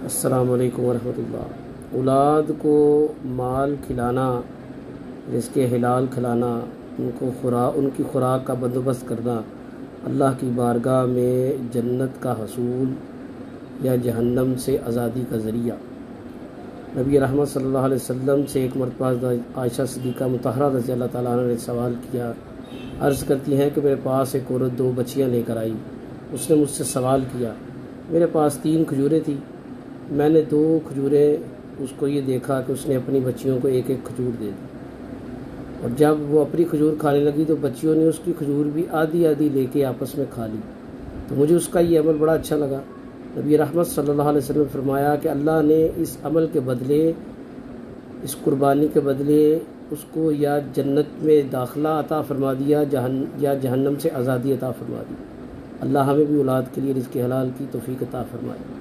अस्सलामु अलैकुम वरहमतुल्लाह। औलाद को माल खिलाना, रिज़्क़ हलाल खिलाना, उनकी खुराक का बंदोबस्त करना अल्लाह की बारगाह में जन्नत का हसूल या जहन्नम से आज़ादी का ज़रिया। नबी रहमत सल्लल्लाहु अलैहि वसल्लम से एक मरतबा आयशा सिद्दीक़ा मुतहरा रज़ी अल्लाह ताला अन्हा ने सवाल किया। अर्ज़ करती हैं कि मेरे पास एक औरत 2 बच्चियाँ लेकर आई। उसने मुझसे सवाल किया। मेरे पास 3 खजूरें थी। मैंने 2 खजूरें उसको ये देखा कि उसने अपनी बच्चियों को एक एक खजूर दे दी, और जब वो अपनी खजूर खाने लगी तो बच्चियों ने उसकी खजूर भी आधी आधी लेके आपस में खा ली। तो मुझे उसका ये अमल बड़ा अच्छा लगा। नबी रहमत सल्लल्लाहु अलैहि वसल्लम फरमाया कि अल्लाह ने इस अमल के बदले, इस कुर्बानी के बदले उसको या जन्नत में दाखिला अता फरमा दिया या जहन्नम से आज़ादी अता फरमा दी। अल्लाह हमें भी औलाद के लिए रिज़्क़ हलाल की तौफ़ीक़ अता फरमाए।